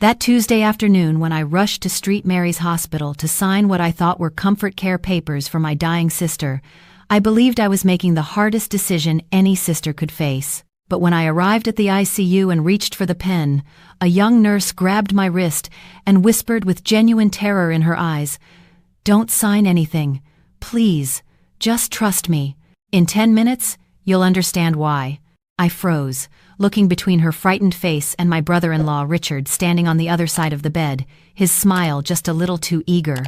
That Tuesday afternoon when I rushed to St. Mary's Hospital to sign what I thought were comfort care papers for my dying sister, I believed I was making the hardest decision any sister could face. But when I arrived at the ICU and reached for the pen, a young nurse grabbed my wrist and whispered with genuine terror in her eyes, "Don't sign anything. Please, just trust me. In 10 minutes, you'll understand why." I froze, looking between her frightened face and my brother-in-law Richard standing on the other side of the bed, his smile just a little too eager.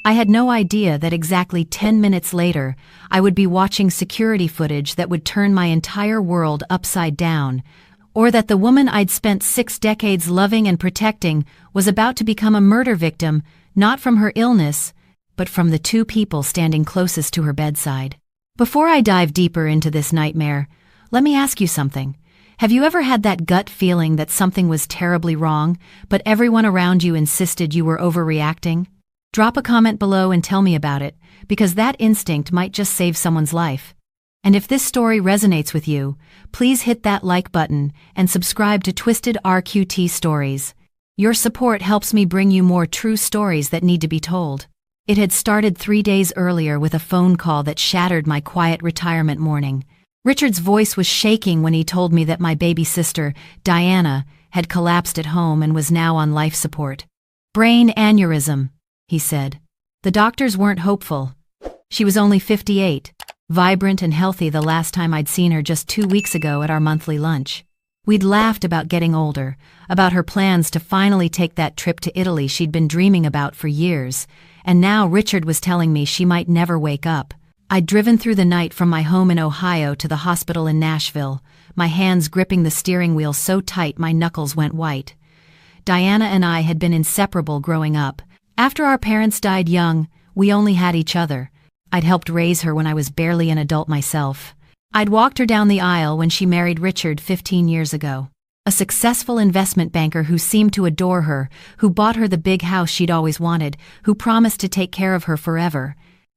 I had no idea that exactly 10 minutes later, I would be watching security footage that would turn my entire world upside down, or that the woman I'd spent 6 decades loving and protecting was about to become a murder victim, not from her illness, but from the 2 people standing closest to her bedside. Before I dive deeper into this nightmare, let me ask you something. Have you ever had that gut feeling that something was terribly wrong, but everyone around you insisted you were overreacting? Drop a comment below and tell me about it, because that instinct might just save someone's life. And if this story resonates with you, please hit that like button and subscribe to Twisted RQT Stories. Your support helps me bring you more true stories that need to be told. It had started 3 days earlier with a phone call that shattered my quiet retirement morning. Richard's voice was shaking when he told me that my baby sister, Diana, had collapsed at home and was now on life support. "Brain aneurysm," he said. The doctors weren't hopeful. She was only 58, vibrant and healthy the last time I'd seen her just 2 weeks ago at our monthly lunch. We'd laughed about getting older, about her plans to finally take that trip to Italy she'd been dreaming about for years, and now Richard was telling me she might never wake up. I'd driven through the night from my home in Ohio to the hospital in Nashville, my hands gripping the steering wheel so tight my knuckles went white. Diana and I had been inseparable growing up. After our parents died young, we only had each other. I'd helped raise her when I was barely an adult myself. I'd walked her down the aisle when she married Richard 15 years ago. A successful investment banker who seemed to adore her, who bought her the big house she'd always wanted, who promised to take care of her forever.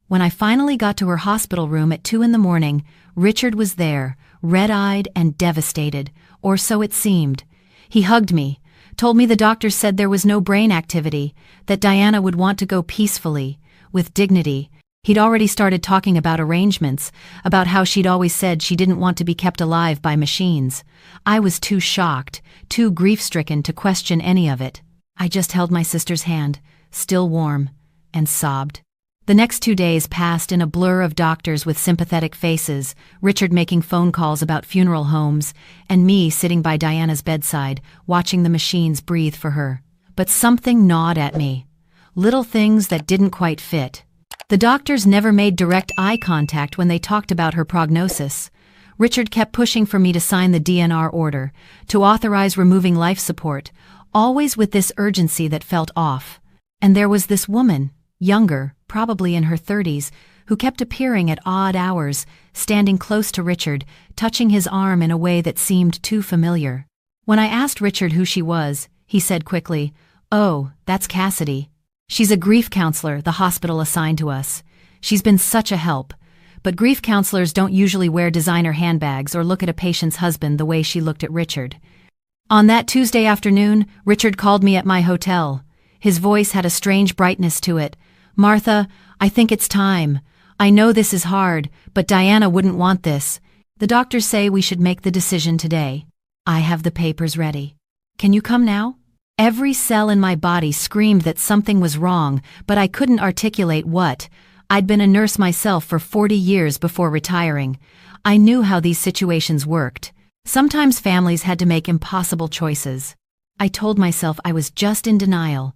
When I finally got to her hospital room at 2 in the morning, Richard was there, red-eyed and devastated, or so it seemed. He hugged me, told me the doctors said there was no brain activity, that Diana would want to go peacefully, with dignity. He'd already started talking about arrangements, about how she'd always said she didn't want to be kept alive by machines. I was too shocked, too grief-stricken to question any of it. I just held my sister's hand, still warm, and sobbed. The next 2 days passed in a blur of doctors with sympathetic faces, Richard making phone calls about funeral homes, and me sitting by Diana's bedside, watching the machines breathe for her. But something gnawed at me. Little things that didn't quite fit. The doctors never made direct eye contact when they talked about her prognosis. Richard kept pushing for me to sign the DNR order, to authorize removing life support, always with this urgency that felt off. And there was this woman, younger, probably in her 30s, who kept appearing at odd hours, standing close to Richard, touching his arm in a way that seemed too familiar. When I asked Richard who she was, he said quickly, "Oh, that's Cassidy. She's a grief counselor the hospital assigned to us. She's been such a help. But grief counselors don't usually wear designer handbags or look at a patient's husband the way she looked at Richard." On that Tuesday afternoon, Richard called me at my hotel. His voice had a strange brightness to it. "Martha, I think it's time. I know this is hard, but Diana wouldn't want this. The doctors say we should make the decision today. I have the papers ready. Can you come now?" Every cell in my body screamed that something was wrong, but I couldn't articulate what. I'd been a nurse myself for 40 years before retiring. I knew how these situations worked. Sometimes families had to make impossible choices. I told myself I was just in denial,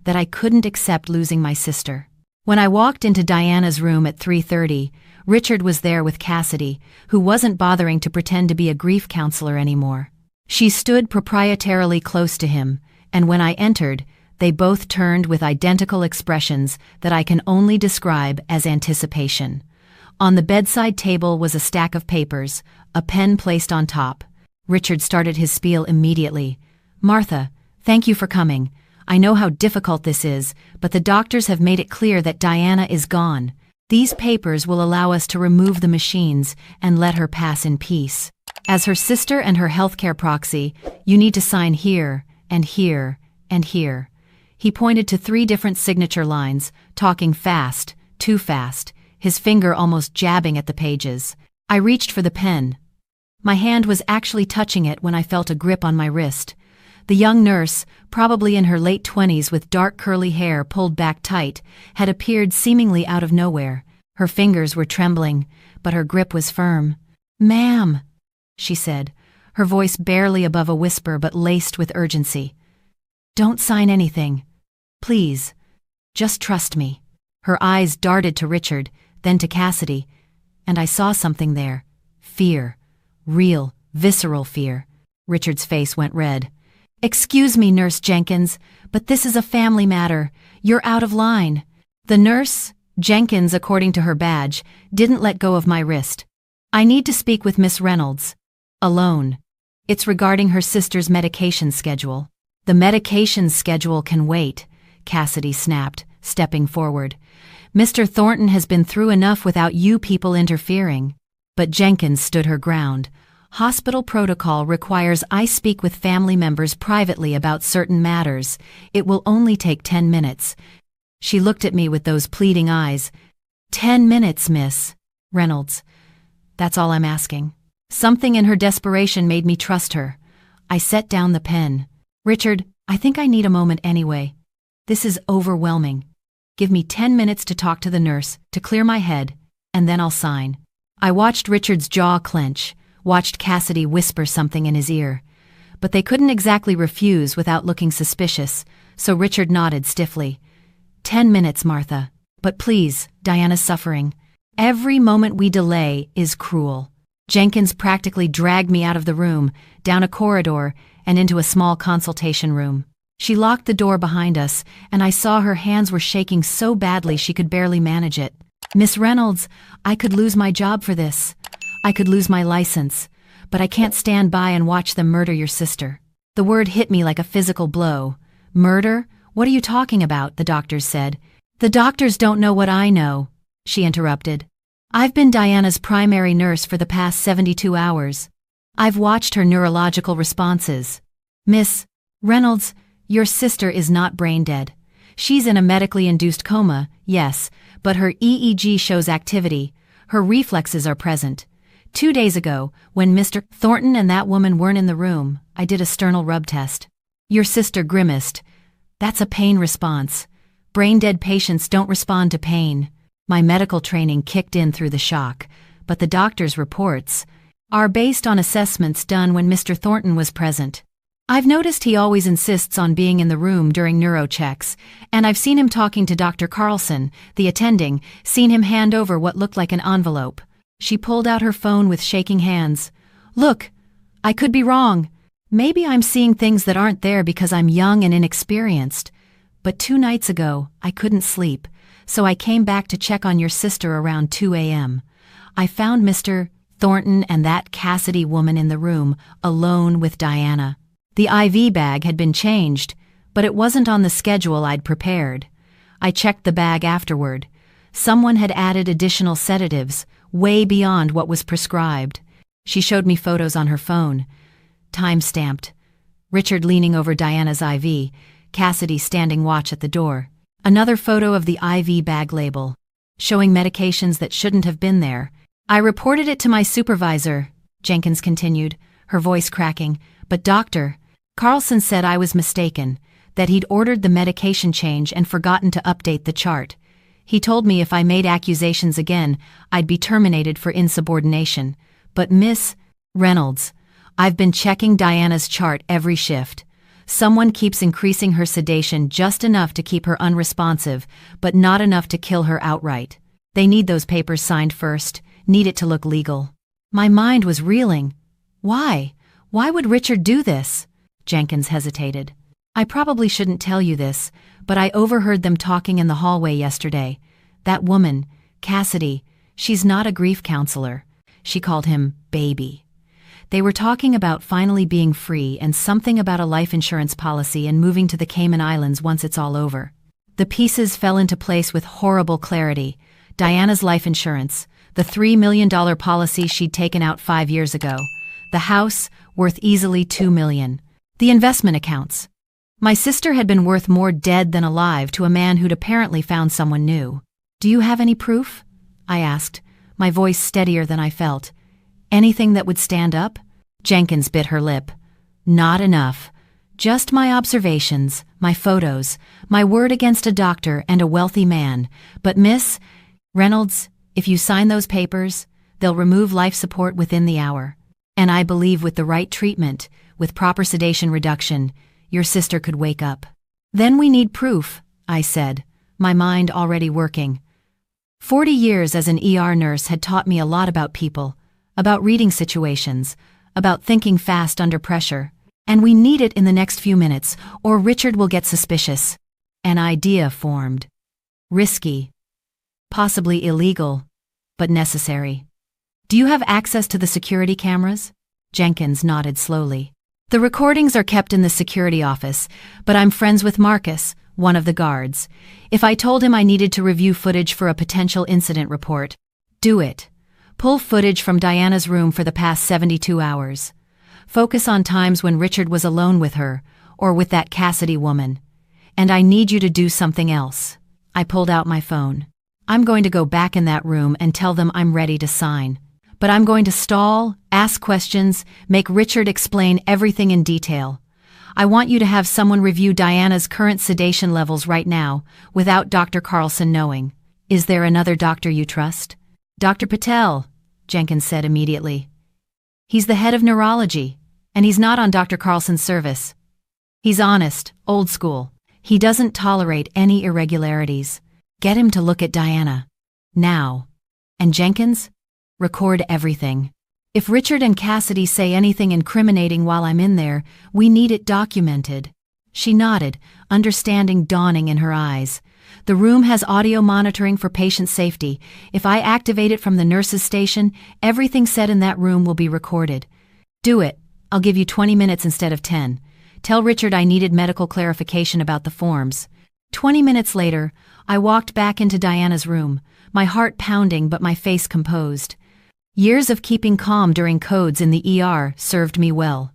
that I couldn't accept losing my sister. When I walked into Diana's room at 3:30, Richard was there with Cassidy, who wasn't bothering to pretend to be a grief counselor anymore. She stood proprietarily close to him, and when I entered, they both turned with identical expressions that I can only describe as anticipation. On the bedside table was a stack of papers, a pen placed on top. Richard started his spiel immediately. "Martha, thank you for coming. I know how difficult this is, but the doctors have made it clear that Diana is gone. These papers will allow us to remove the machines and let her pass in peace. As her sister and her healthcare proxy, you need to sign here, and here, and here." He pointed to 3 different signature lines, talking fast, too fast, his finger almost jabbing at the pages. I reached for the pen. My hand was actually touching it when I felt a grip on my wrist. The young nurse, probably in her late 20s with dark curly hair pulled back tight, had appeared seemingly out of nowhere. Her fingers were trembling, but her grip was firm. "Ma'am," she said, her voice barely above a whisper but laced with urgency. "Don't sign anything. Please. Just trust me." Her eyes darted to Richard, then to Cassidy, and I saw something there. Fear. Real, visceral fear. Richard's face went red. "Excuse me, Nurse Jenkins, but this is a family matter. You're out of line." The nurse, Jenkins according to her badge, didn't let go of my wrist. "I need to speak with Miss Reynolds. Alone. It's regarding her sister's medication schedule." "The medication schedule can wait," Cassidy snapped, stepping forward. "Mr. Thornton has been through enough without you people interfering." But Jenkins stood her ground. "Hospital protocol requires I speak with family members privately about certain matters. It will only take 10 minutes. She looked at me with those pleading eyes. 10 minutes, Miss Reynolds. That's all I'm asking." Something in her desperation made me trust her. I set down the pen. "Richard, I think I need a moment anyway. This is overwhelming. Give me 10 minutes to talk to the nurse, to clear my head, and then I'll sign." I watched Richard's jaw clench, watched Cassidy whisper something in his ear. But they couldn't exactly refuse without looking suspicious, so Richard nodded stiffly. 10 minutes, Martha. But please, Diana's suffering. Every moment we delay is cruel." Jenkins practically dragged me out of the room, down a corridor, and into a small consultation room. She locked the door behind us, and I saw her hands were shaking so badly she could barely manage it. "Miss Reynolds, I could lose my job for this. I could lose my license, but I can't stand by and watch them murder your sister." The word hit me like a physical blow. "Murder? What are you talking about?" the doctors said. "The doctors don't know what I know," she interrupted. "I've been Diana's primary nurse for the past 72 hours. I've watched her neurological responses. Miss Reynolds, your sister is not brain dead. She's in a medically induced coma, yes, but her EEG shows activity. Her reflexes are present. 2 days ago, when Mr. Thornton and that woman weren't in the room, I did a sternal rub test. Your sister grimaced. That's a pain response. Brain-dead patients don't respond to pain." My medical training kicked in through the shock, but the doctor's reports are based on assessments done when Mr. Thornton was present. I've noticed he always insists on being in the room during neurochecks, and I've seen him talking to Dr. Carlson, the attending, seen him hand over what looked like an envelope. She pulled out her phone with shaking hands. "Look, I could be wrong. Maybe I'm seeing things that aren't there because I'm young and inexperienced. But 2 nights ago, I couldn't sleep, so I came back to check on your sister around 2 a.m. I found Mr. Thornton and that Cassidy woman in the room, alone with Diana. The IV bag had been changed, but it wasn't on the schedule I'd prepared. I checked the bag afterward. Someone had added additional sedatives, way beyond what was prescribed. She showed me photos on her phone. Time-stamped. Richard leaning over Diana's IV, Cassidy standing watch at the door. Another photo of the IV bag label, showing medications that shouldn't have been there. "I reported it to my supervisor," Jenkins continued, her voice cracking, "but Dr. Carlson said I was mistaken, that he'd ordered the medication change and forgotten to update the chart. He told me if I made accusations again, I'd be terminated for insubordination. But Miss Reynolds, I've been checking Diana's chart every shift. Someone keeps increasing her sedation just enough to keep her unresponsive, but not enough to kill her outright. They need those papers signed first, need it to look legal." My mind was reeling. Why? Why would Richard do this? Jenkins hesitated. "I probably shouldn't tell you this, but I overheard them talking in the hallway yesterday. That woman, Cassidy, she's not a grief counselor. She called him baby. They were talking about finally being free and something about a life insurance policy and moving to the Cayman Islands once it's all over. The pieces fell into place with horrible clarity. Diana's life insurance, the $3 million policy she'd taken out 5 years ago, the house, worth easily $2 million, the investment accounts. My sister had been worth more dead than alive to a man who'd apparently found someone new. "Do you have any proof?" I asked, my voice steadier than I felt. "Anything that would stand up?" Jenkins bit her lip. "Not enough. Just my observations, my photos, my word against a doctor and a wealthy man. But Miss Reynolds, if you sign those papers, they'll remove life support within the hour. And I believe with the right treatment, with proper sedation reduction, your sister could wake up." "Then we need proof," I said, my mind already working. 40 years as an ER nurse had taught me a lot about people, about reading situations, about thinking fast under pressure. "And we need it in the next few minutes, or Richard will get suspicious." An idea formed. Risky. Possibly illegal, but necessary. "Do you have access to the security cameras?" Jenkins nodded slowly. "The recordings are kept in the security office, but I'm friends with Marcus, one of the guards. If I told him I needed to review footage for a potential incident report, do it. Pull footage from Diana's room for the past 72 hours. Focus on times when Richard was alone with her, or with that Cassidy woman. And I need you to do something else." I pulled out my phone. "I'm going to go back in that room and tell them I'm ready to sign. But I'm going to stall, ask questions, make Richard explain everything in detail. I want you to have someone review Diana's current sedation levels right now, without Dr. Carlson knowing. Is there another doctor you trust?" "Dr. Patel," Jenkins said immediately. "He's the head of neurology, and he's not on Dr. Carlson's service. He's honest, old school. He doesn't tolerate any irregularities. Get him to look at Diana. Now. And Jenkins? Record everything. If Richard and Cassidy say anything incriminating while I'm in there, we need it documented." She nodded, understanding dawning in her eyes. "The room has audio monitoring for patient safety. If I activate it from the nurse's station, everything said in that room will be recorded. Do it. I'll give you 20 minutes instead of 10. Tell Richard I needed medical clarification about the forms." 20 minutes later, I walked back into Diana's room, my heart pounding but my face composed. Years of keeping calm during codes in the ER served me well.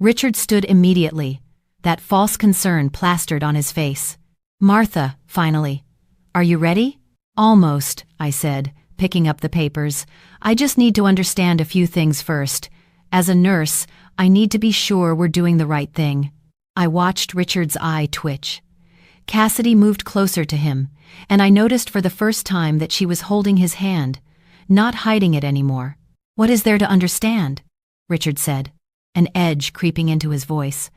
Richard stood immediately, that false concern plastered on his face. "Martha, finally. Are you ready?" "Almost," I said, picking up the papers. "I just need to understand a few things first. As a nurse, I need to be sure we're doing the right thing." I watched Richard's eye twitch. Cassidy moved closer to him, and I noticed for the first time that she was holding his hand, not hiding it anymore. "What is there to understand?" Richard said, an edge creeping into his voice.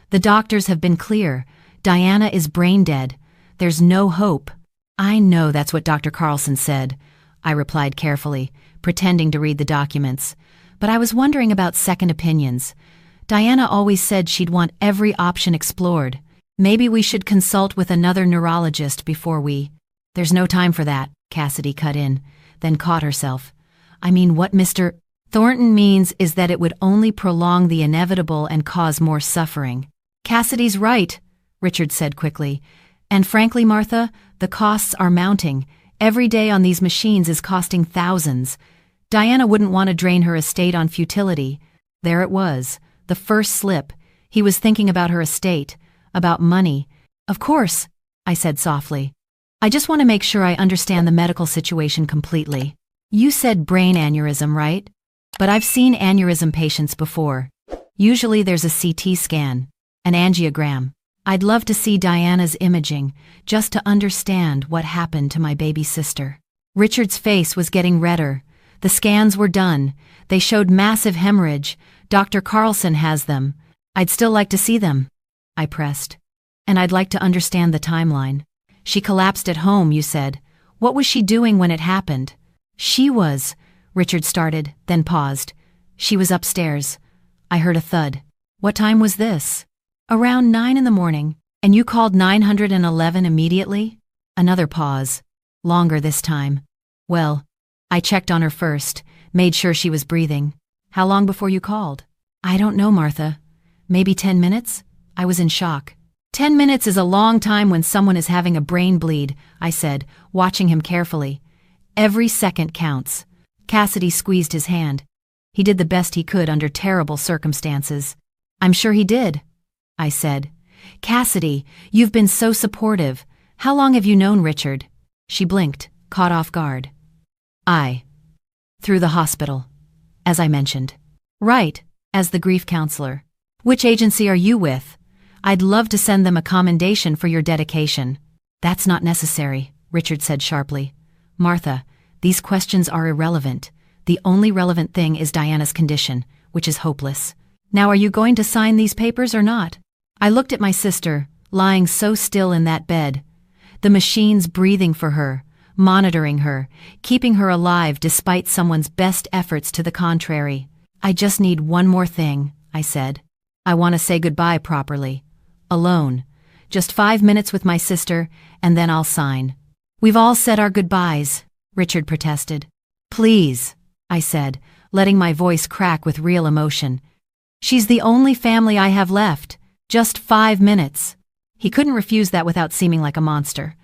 "The doctors have been clear. Diana is brain dead. There's no hope." "I know that's what Dr. Carlson said," I replied carefully, pretending to read the documents. "But I was wondering about second opinions. Diana always said she'd want every option explored. Maybe we should consult with another neurologist before we—" "There's no time for that," Cassidy cut in, then caught herself. "I mean, what Mr. Thornton means is that it would only prolong the inevitable and cause more suffering." "Cassidy's right," Richard said quickly. "And frankly, Martha, the costs are mounting. Every day on these machines is costing thousands. Diana wouldn't want to drain her estate on futility." There it was, the first slip. He was thinking about her estate, about money. "Of course," I said softly. "I just want to make sure I understand the medical situation completely. You said brain aneurysm, right? But I've seen aneurysm patients before. Usually there's a CT scan, an angiogram. I'd love to see Diana's imaging, just to understand what happened to my baby sister." Richard's face was getting redder. "The scans were done. They showed massive hemorrhage. Dr. Carlson has them. I'd still like to see them," I pressed. "And I'd like to understand the timeline. She collapsed at home, you said. What was she doing when it happened?" "She was," Richard started, then paused. "She was upstairs. I heard a thud." "What time was this?" "Around 9 in the morning. And you called 911 immediately?" Another pause. Longer this time. "Well, I checked on her first, made sure she was breathing." "How long before you called?" "I don't know, Martha. Maybe 10 minutes?" I was in shock. 10 minutes is a long time when someone is having a brain bleed, I said, watching him carefully. "Every second counts." Cassidy squeezed his hand. "He did the best he could under terrible circumstances." "I'm sure he did," I said. "Cassidy, you've been so supportive. How long have you known Richard?" She blinked, caught off guard. Through the hospital, as I mentioned. "Right, as the grief counselor. Which agency are you with? I'd love to send them a commendation for your dedication." "That's not necessary," Richard said sharply. "Martha, these questions are irrelevant. The only relevant thing is Diana's condition, which is hopeless. Now are you going to sign these papers or not?" I looked at my sister, lying so still in that bed. The machines breathing for her, monitoring her, keeping her alive despite someone's best efforts to the contrary. "I just need one more thing," I said. "I want to say goodbye properly. Alone. Just 5 minutes with my sister, and then I'll sign." "We've all said our goodbyes," Richard protested. "Please," I said, letting my voice crack with real emotion. "She's the only family I have left. Just 5 minutes." He couldn't refuse that without seeming like a monster.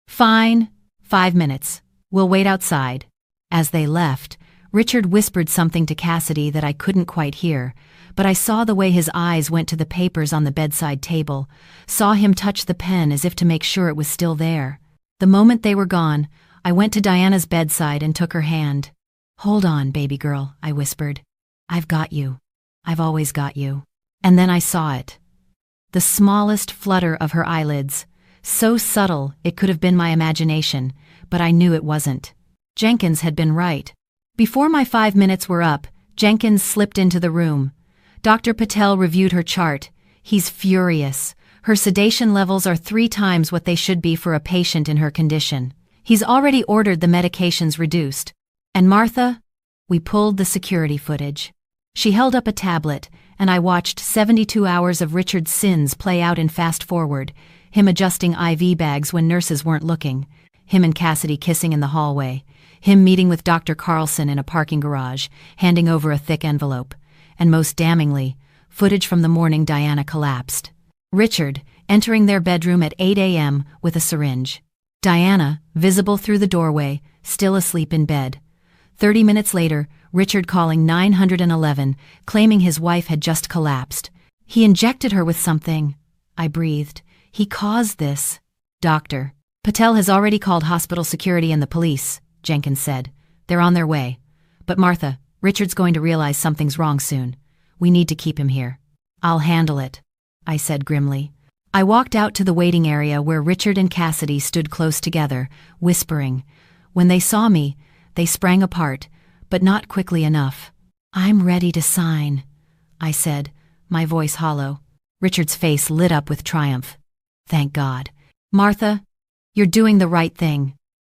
"Fine, 5 minutes. We'll wait outside." As they left, Richard whispered something to Cassidy that I couldn't quite hear, but I saw the way his eyes went to the papers on the bedside table, saw him touch the pen as if to make sure it was still there. The moment they were gone, I went to Diana's bedside and took her hand. "Hold on, baby girl," I whispered. "I've got you. I've always got you." And then I saw it. The smallest flutter of her eyelids, so subtle it could have been my imagination, but I knew it wasn't. Jenkins had been right. Before my 5 minutes were up, Jenkins slipped into the room. Dr. Patel reviewed her chart. He's furious. Her sedation levels are 3 times what they should be for a patient in her condition. He's already ordered the medications reduced. And Martha? We pulled the security footage. She held up a tablet, and I watched 72 hours of Richard's sins play out in fast forward, him adjusting IV bags when nurses weren't looking, him and Cassidy kissing in the hallway, him meeting with Dr. Carlson in a parking garage, handing over a thick envelope, and most damningly, footage from the morning Diana collapsed. Richard, entering their bedroom at 8 a.m. with a syringe. Diana, visible through the doorway, still asleep in bed. 30 minutes later, Richard calling 911, claiming his wife had just collapsed. "He injected her with something," I breathed. "He caused this." "Doctor Patel has already called hospital security and the police," Jenkins said. "They're on their way. But Martha, Richard's going to realize something's wrong soon. We need to keep him here." "I'll handle it," I said grimly. I walked out to the waiting area where Richard and Cassidy stood close together, whispering. When they saw me, they sprang apart, but not quickly enough. "I'm ready to sign," I said, my voice hollow. Richard's face lit up with triumph. "Thank God. Martha, you're doing the right thing."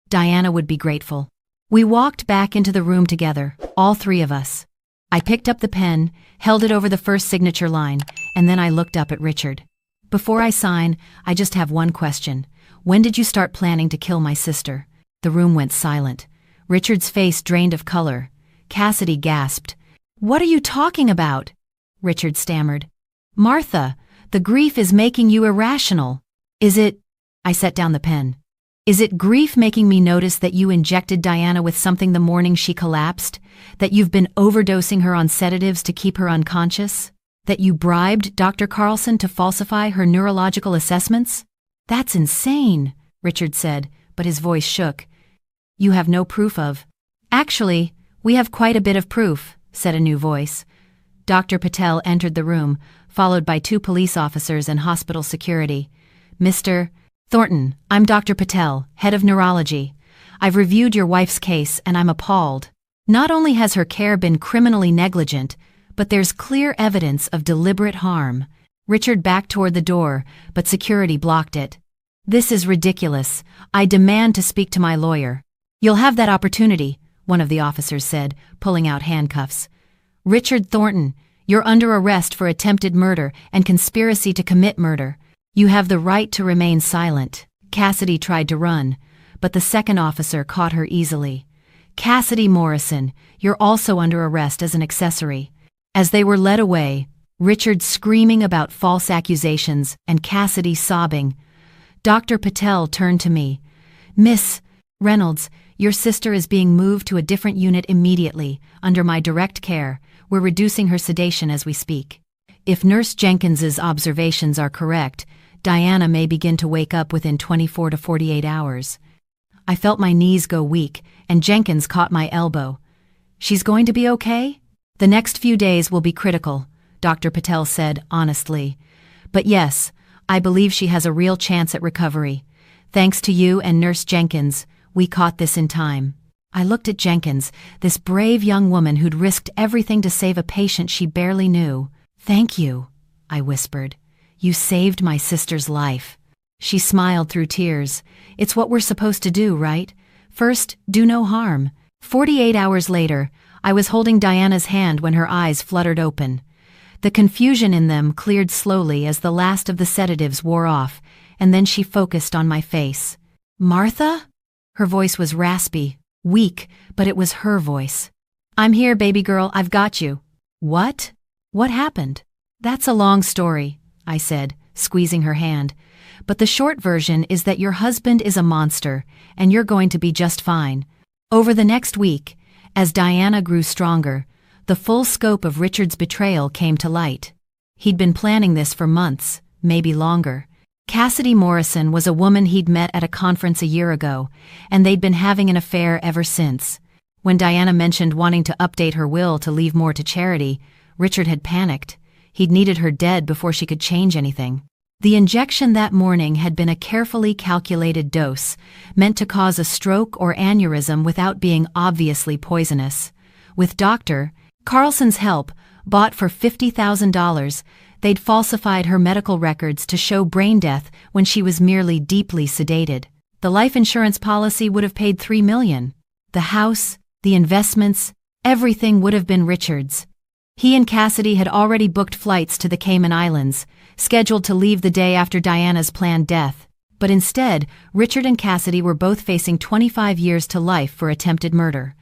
Diana would be grateful. We walked back into the room together, all 3 of us. I picked up the pen, held it over the first signature line, and then I looked up at Richard. "Before I sign, I just have one question. When did you start planning to kill my sister?" The room went silent. Richard's face drained of color. Cassidy gasped. "What are you talking about?" Richard stammered. "Martha, the grief is making you irrational." "Is it?" I set down the pen. "Is it grief making me notice that you injected Diana with something the morning she collapsed? That you've been overdosing her on sedatives to keep her unconscious? That you bribed Dr. Carlson to falsify her neurological assessments?" "That's insane," Richard said, but his voice shook. "You have no proof of—" "Actually, we have quite a bit of proof," said a new voice. Dr. Patel entered the room, followed by 2 police officers and hospital security. "Mr. Thornton, I'm Dr. Patel, head of neurology. I've reviewed your wife's case and I'm appalled. Not only has her care been criminally negligent, but there's clear evidence of deliberate harm." Richard backed toward the door, but security blocked it. "This is ridiculous. I demand to speak to my lawyer." "You'll have that opportunity," one of the officers said, pulling out handcuffs. "Richard Thornton, you're under arrest for attempted murder and conspiracy to commit murder. You have the right to remain silent." Cassidy tried to run, but the second officer caught her easily. "Cassidy Morrison, you're also under arrest as an accessory." As they were led away, Richard screaming about false accusations and Cassidy sobbing, Dr. Patel turned to me. "Miss Reynolds, your sister is being moved to a different unit immediately, under my direct care. We're reducing her sedation as we speak." If Nurse Jenkins's observations are correct, Diana may begin to wake up within 24 to 48 hours. I felt my knees go weak, and Jenkins caught my elbow. She's going to be okay? The next few days will be critical, Dr. Patel said honestly. But yes, I believe she has a real chance at recovery. Thanks to you and Nurse Jenkins, we caught this in time. I looked at Jenkins, this brave young woman who'd risked everything to save a patient she barely knew. Thank you, I whispered. You saved my sister's life. She smiled through tears. It's what we're supposed to do, right? First, do no harm. 48 hours later, I was holding Diana's hand when her eyes fluttered open. The confusion in them cleared slowly as the last of the sedatives wore off, and then she focused on my face. Martha? Her voice was raspy, weak, but it was her voice. I'm here, baby girl, I've got you. What? What happened? That's a long story, I said, squeezing her hand. But the short version is that your husband is a monster, and you're going to be just fine. Over the next week, as Diana grew stronger, the full scope of Richard's betrayal came to light. He'd been planning this for months, maybe longer. Cassidy Morrison was a woman he'd met at a conference a year ago, and they'd been having an affair ever since. When Diana mentioned wanting to update her will to leave more to charity, Richard had panicked. He'd needed her dead before she could change anything. The injection that morning had been a carefully calculated dose, meant to cause a stroke or aneurysm without being obviously poisonous. With Dr. Carlson's help, bought for $50,000, they'd falsified her medical records to show brain death when she was merely deeply sedated. The life insurance policy would have paid $3 million. The house, the investments, everything would have been Richard's. He and Cassidy had already booked flights to the Cayman Islands, scheduled to leave the day after Diana's planned death. But instead, Richard and Cassidy were both facing 25 years to life for attempted murder.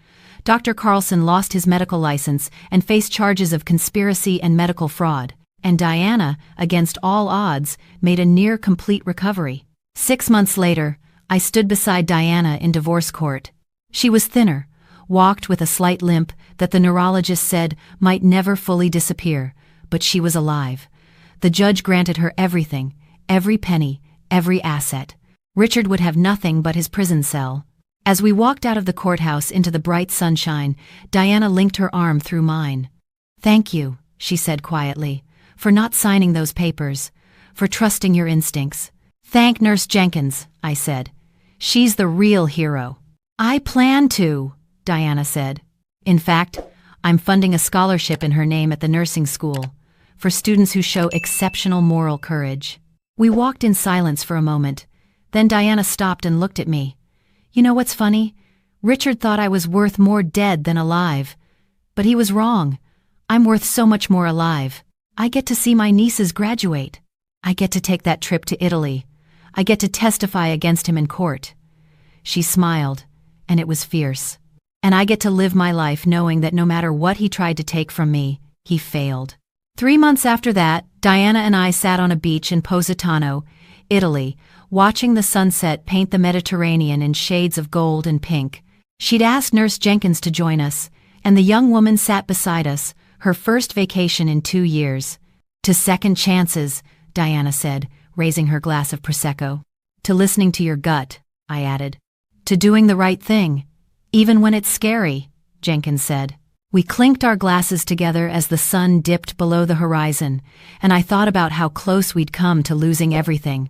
Dr. Carlson lost his medical license and faced charges of conspiracy and medical fraud. And Diana, against all odds, made a near-complete recovery. 6 months later, I stood beside Diana in divorce court. She was thinner, walked with a slight limp that the neurologist said might never fully disappear, but she was alive. The judge granted her everything, every penny, every asset. Richard would have nothing but his prison cell. As we walked out of the courthouse into the bright sunshine, Diana linked her arm through mine. Thank you, she said quietly, for not signing those papers, for trusting your instincts. Thank Nurse Jenkins, I said. She's the real hero. I plan to, Diana said. In fact, I'm funding a scholarship in her name at the nursing school, for students who show exceptional moral courage. We walked in silence for a moment. Then Diana stopped and looked at me. You know what's funny? Richard thought I was worth more dead than alive. But he was wrong. I'm worth so much more alive. I get to see my nieces graduate. I get to take that trip to Italy. I get to testify against him in court. She smiled, and it was fierce. And I get to live my life knowing that no matter what he tried to take from me, he failed. 3 months after that, Diana and I sat on a beach in Positano, Italy, watching the sunset paint the Mediterranean in shades of gold and pink. She'd asked Nurse Jenkins to join us, and the young woman sat beside us, her first vacation in 2 years. To second chances, Diana said, raising her glass of Prosecco. To listening to your gut, I added. To doing the right thing. Even when it's scary, Jenkins said. We clinked our glasses together as the sun dipped below the horizon, and I thought about how close we'd come to losing everything.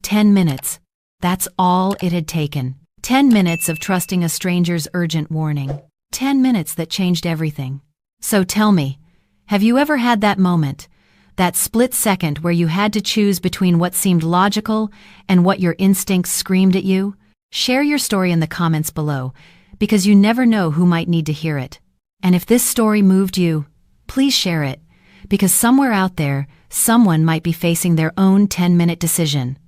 10 minutes. That's all it had taken. 10 minutes of trusting a stranger's urgent warning. 10 minutes that changed everything. So tell me, have you ever had that moment, that split second where you had to choose between what seemed logical and what your instincts screamed at you? Share your story in the comments below, because you never know who might need to hear it. And if this story moved you, please share it, because somewhere out there, someone might be facing their own 10-minute decision.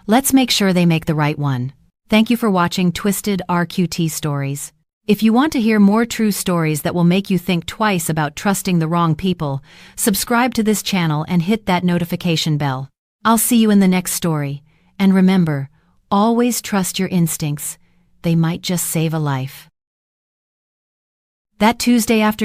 Let's make sure they make the right one. Thank you for watching Twisted RQT Stories. If you want to hear more true stories that will make you think twice about trusting the wrong people, subscribe to this channel and hit that notification bell. I'll see you in the next story. And remember, always trust your instincts. They might just save a life. That Tuesday afternoon,